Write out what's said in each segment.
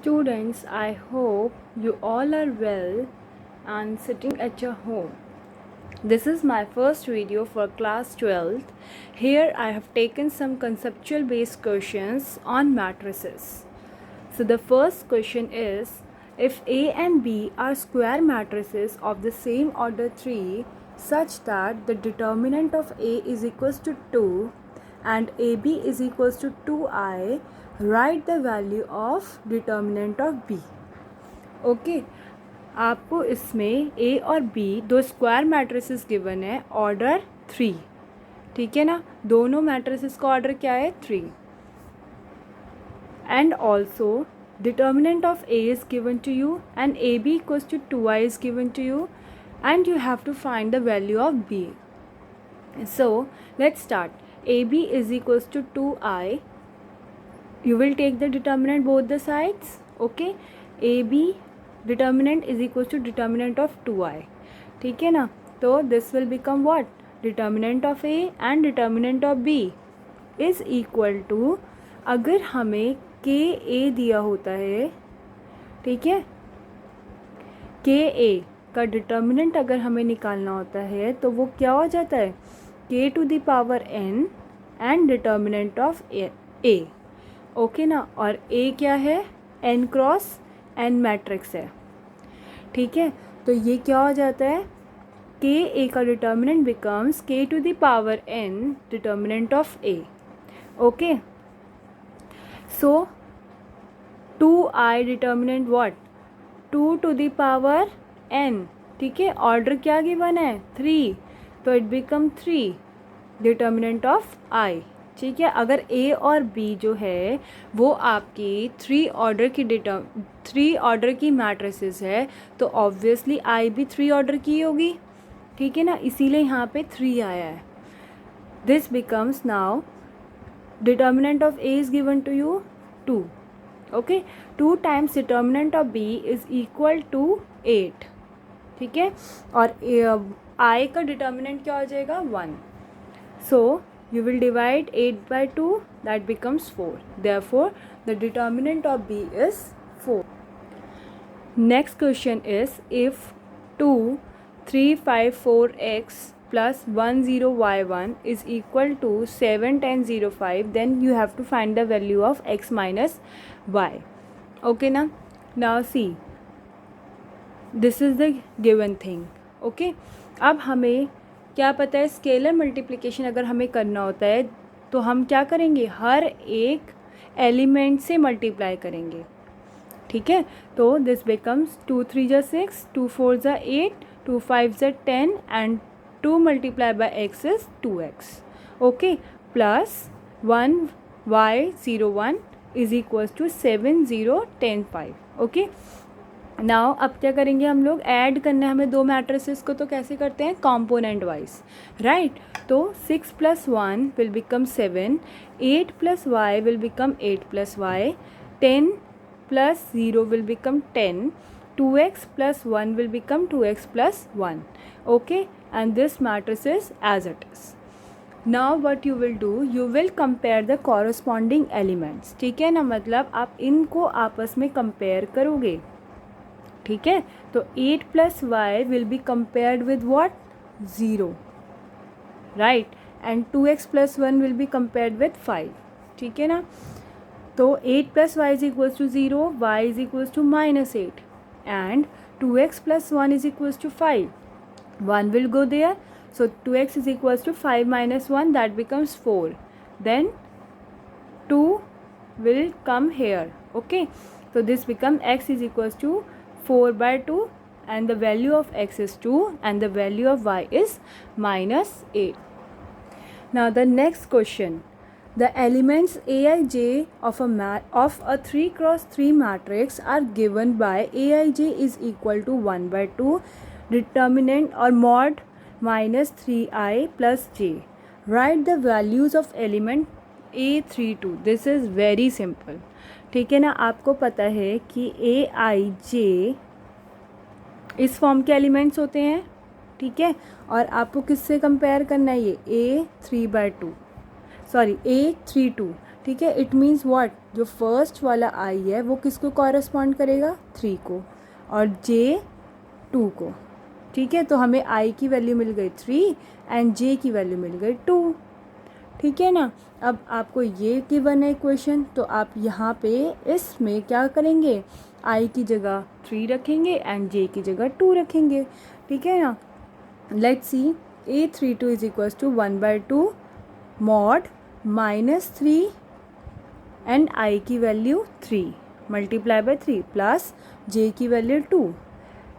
Students, I hope you all are well and sitting at your home. This is my first video for class 12th. Here I have taken some conceptual based questions on matrices. So the first question is, if A and B are square matrices of the same order 3 such that the determinant of A is equals to 2 and AB is equals to 2i, write the value of determinant of B. Okay आपको इसमें A और B दो square matrices given है order 3. ठीक है ना, दोनों matrices का ऑर्डर क्या है 3. And also determinant of A is given to you and AB equals to 2i is given to you, and you have to find the value of B. So let's start. AB is equals to 2i. You will take the determinant both the sides. Okay, AB determinant is equals to determinant of 2i. ठीक है ना, तो this will become what? Determinant of A and determinant of B is equal to, अगर हमें के ए दिया होता है, ठीक है, के ए का डिटर्मिनेंट अगर हमें निकालना होता है तो वो क्या हो जाता है K to the power n and determinant of A. Okay ना, और ए क्या है एन क्रॉस एन मैट्रिक्स है. ठीक है, तो ये क्या हो जाता है के ए का determinant becomes K to the power n determinant of A. Okay, so 2i determinant what 2 to the power n. ठीक है, ऑर्डर क्या गिवन है 3, तो it become 3 determinant of i. ठीक है, अगर a और b जो है वो आपकी 3 ऑर्डर की मैट्रिसेस है तो ऑब्वियसली i भी 3 ऑर्डर की होगी. ठीक है ना, इसीलिए यहाँ पे 3 आया है. This becomes now determinant of A is given to you 2. Okay, 2 times determinant of B is equal to 8. ठीक है, और I का determinant क्या हो जाएगा 1. So you will divide 8 by 2, that becomes 4. Therefore the determinant of B is 4. Next question is, if 2 3 5 4x plus 10y1 is equal to 7 10 0 5, then you have to find the value of x minus y. Okay na, now see, this is the given thing. Okay, अब हमें क्या पता है scalar multiplication अगर हमें करना होता है तो हम क्या करेंगे, हर एक एलिमेंट से मल्टीप्लाई करेंगे. ठीक है, तो दिस बिकम्स 2 3 जा 6, 2 4 जा 8, 2 5 जा 10 and 2 multiplied by x is 2x. Okay, plus 1y01 is equals to 7 0 10 5. Okay, now अब क्या करेंगे हम लोग, ऐड करना है हमें दो मैट्रिसेस को, तो कैसे करते हैं कॉम्पोनेंट वाइज, राइट. तो 6 plus 1 will become 7, 8 plus y will become 8 plus y, 10 plus 0 will become 10, 2x plus 1 will become 2x plus 1. Okay, and this matrix is as it is. Now what you will do, you will compare the corresponding elements. ठीक है ना, मतलब आप इनको आपस में compare करोगे. ठीक है, तो 8 plus y will be compared with what 0, right, and 2x plus 1 will be compared with 5. ठीक है ना, तो 8 plus y is equals to 0, y is equals to minus 8, and 2x plus 1 is equals to 5. 1 will go there, so 2x is equals to 5 minus 1, that becomes 4. Then 2 will come here. Okay, so this become x is equals to 4 by 2, and the value of x is 2 and the value of y is minus 8. Now the next question, the elements aij of a 3 cross 3 matrix are given by aij is equal to 1 by 2 determinant or mod minus 3i plus j. Write the values of element a32. This is very simple. ठीक है ना, आपको पता है कि aij इस form के elements होते हैं. ठीक है, और आपको किससे कंपेयर करना है, ये a3 by 2, सॉरी a32, ठीक है, इट मीन्स व्हाट, जो फर्स्ट वाला आई है वो किसको कॉरस्पॉन्ड करेगा, 3 को, और जे 2 को। ठीक है, तो हमें आई की वैल्यू मिल गई 3 एंड जे की वैल्यू मिल गई 2। ठीक है ना। अब आपको ये गिवन है इक्वेशन, तो आप यहाँ पे इसमें क्या करेंगे, आई की जगह 3 रखेंगे एंड जे की जगह 2 रखेंगे। ठीक है ना। Let's see, A32 is equals to 1/2 mod -3 and i की value 3 multiply by 3 plus j की वैल्यू 2,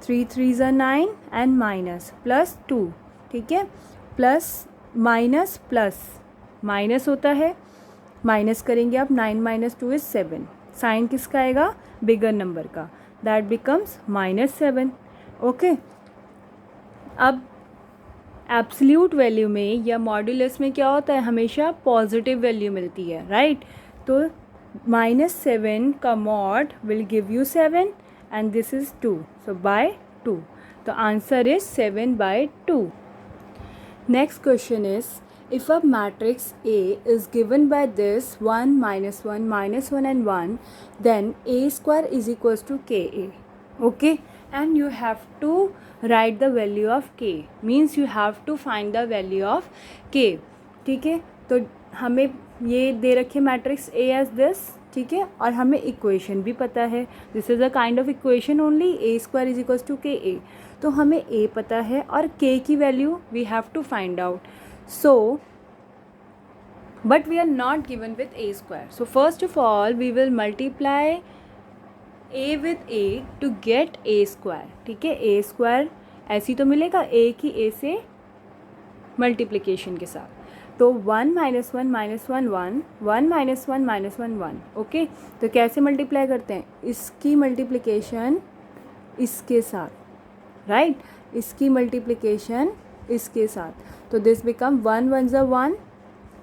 3 3 ज़ा 9 एंड माइनस प्लस 2। ठीक है, प्लस माइनस प्लस माइनस होता है, माइनस करेंगे आप, 9 - 2 = 7, साइन किसका आएगा, बिगर नंबर का, दैट बिकम्स -7। ओके, अब एब्सोल्यूट वैल्यू में या मॉड्यूलस में क्या होता है, हमेशा पॉजिटिव वैल्यू मिलती है, राइट। तो -7 का mod will give you 7 and this is 2, so by 2, तो answer is 7/2। Next question is, if a matrix A is given by this 1 -1 -1 and 1, then A square is equals to KA. Okay, and you have to write the value of K, means you have to find the value of K. ठीक है, तो हमें ये दे रखे matrix A as this, ठीक है, और हमें इक्वेशन भी पता है, this is a kind of equation only, A square is equals to KA. तो हमें A पता है और K की value we have to find out. So but we are not given with A square. So first of all we will multiply A with A to get A square. ठीक है, A square ऐसी तो मिलेगा A की A से multiplication के साथ. तो 1 - 1 - 1 1, 1 - 1 - 1 1. ओके, तो कैसे मल्टीप्लाई करते हैं, इसकी मल्टीप्लिकेशन इसके साथ, राइट, इसकी मल्टीप्लिकेशन इसके साथ, तो दिस बिकम 1 1 ज़ा 1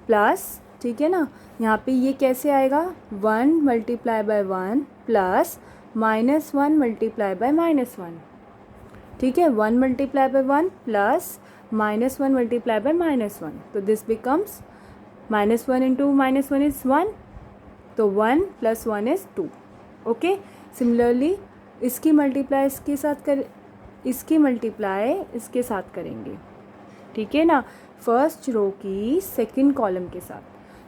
प्लस, ठीक है ना, यहाँ पे ये कैसे आएगा, 1 multiply by 1 plus -1 multiply by -1. ठीक है, 1 multiply by 1 plus -1 multiply by -1, तो दिस बिकम्स -1 इंटू -1 इज़ 1, तो 1 + 1 इज़ 2. ओके, सिमिलरली इसकी मल्टीप्लाई इसके साथ इसकी मल्टीप्लाई इसके साथ करेंगे, ठीक है ना, फर्स्ट रो की सेकंड कॉलम के साथ.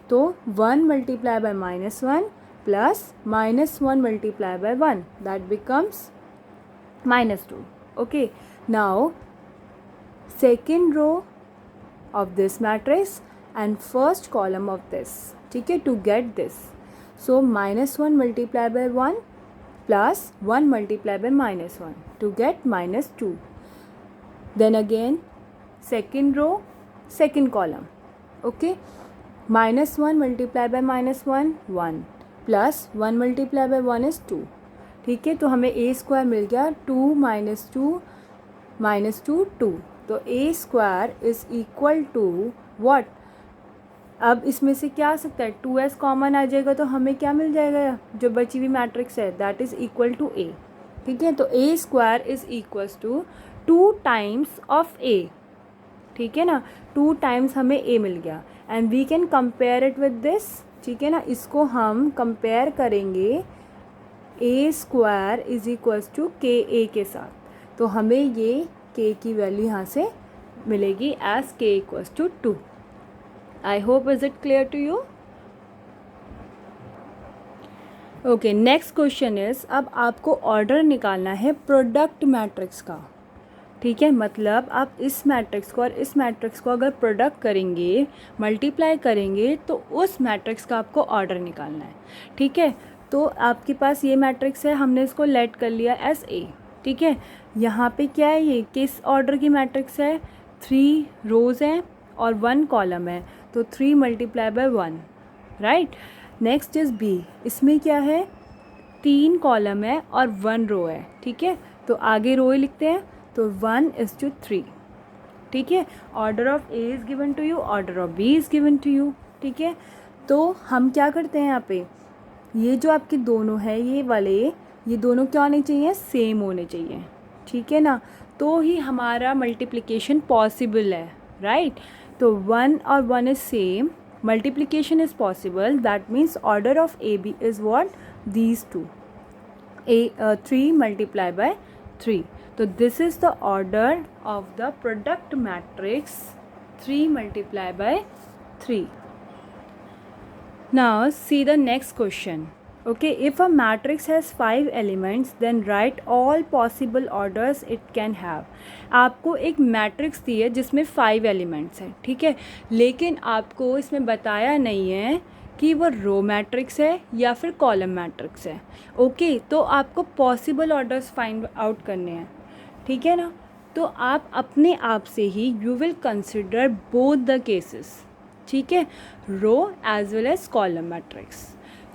तो 1 multiply by -1 plus -1 multiply by 1, that becomes -2. Okay, now second row of this matrix and first column of this, ठीक है, to get this. So -1 multiply by 1 plus 1 multiply by -1 to get -2. Then again second row, second column. Okay, -1 multiply by -1 1 plus 1 multiply by 1 is 2. ठीक है, तो हमें A square मिल गया, 2 - 2 2. तो A square is equal to what, अब इसमें से क्या आ सकता है, 2s कॉमन आ जाएगा, तो हमें क्या मिल जाएगा, जो बची हुई मैट्रिक्स है that is equal to A. ठीक है, तो A square is equals to 2 times of A. ठीक है ना, 2 टाइम्स हमें A मिल गया and we can compare it with this. ठीक है ना, इसको हम कंपेयर करेंगे A square is equals to KA के साथ, तो हमें ये K की वैल्यू यहाँ से मिलेगी as K equals to 2. I hope is it clear to you. Okay, next question is, अब आपको ऑर्डर निकालना है प्रोडक्ट मैट्रिक्स का. ठीक है, मतलब आप इस मैट्रिक्स को और इस मैट्रिक्स को अगर प्रोडक्ट करेंगे, मल्टीप्लाई करेंगे, तो उस मैट्रिक्स का आपको ऑर्डर निकालना है. ठीक है, तो आपके पास ये मैट्रिक्स है, हमने इसको लेट कर लिया एज A. ठीक है, यहाँ पे क्या है, ये किस ऑर्डर की मैट्रिक्स है, 3 रोज़ हैं और 1 कॉलम है, तो 3 multiply by 1, right. Next is B, इसमें क्या है, 3 कॉलम है और 1 रो है. ठीक है, तो आगे रो ही लिखते हैं, तो 1:3. ठीक है, order of A is given to you, order of B is given to you. ठीक है, तो हम क्या करते हैं यहाँ पे, ये जो आपके दोनों है ये वाले, ये दोनों क्या होने चाहिए, सेम होने चाहिए. ठीक है ना, तो ही हमारा मल्टीप्लिकेशन पॉसिबल है, राइट. तो 1 और 1 is same, multiplication is possible, that means order of AB is what? These two, 3 multiplied by 3. So this is the order of the product matrix, 3 multiplied by 3. Now see the next question. Okay, if a matrix has 5 elements then write all possible orders it can have. आपको एक matrix दी है जिसमें 5 elements हैं, ठीक है, लेकिन आपको इसमें बताया नहीं है कि वो रो मैट्रिक्स है या फिर कॉलम मैट्रिक्स है. ओके, तो आपको पॉसिबल ऑर्डर्स फाइंड आउट करने हैं, ठीक है ना. तो आप अपने आप से ही you will consider both the cases, ठीक है, row as well as column matrix.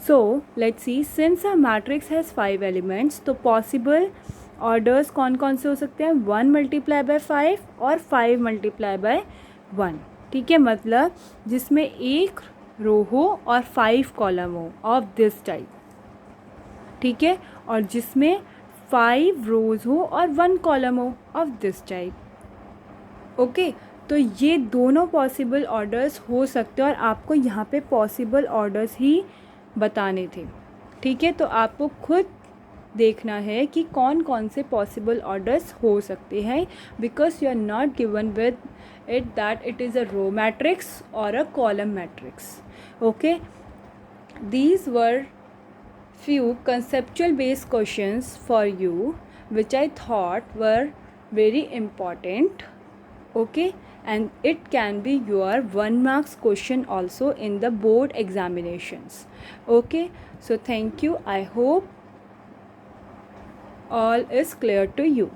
So let's see, since a matrix has 5 elements तो possible orders कौन कौन से हो सकते हैं? 1 multiply by 5 और 5 multiply by 1, ठीक है, मतलब जिसमें एक रो हो और 5 कॉलम हो ऑफ दिस टाइप, ठीक है, और जिसमें 5 रोज हो और 1 कॉलम हो ऑफ दिस टाइप. ओके, तो ये दोनों पॉसिबल ऑर्डर्स हो सकते हैं और आपको यहाँ पे पॉसिबल ऑर्डर्स ही बताने थे, ठीक है. तो आपको खुद देखना है कि कौन कौन से पॉसिबल ऑर्डर्स हो सकते हैं, because you are not given with it that it is a row matrix और a column matrix. Okay, these were few conceptual based questions for you which I thought were very important. Okay, and it can be your 1 marks question also in the board examinations. Okay, so thank you. I hope all is clear to you.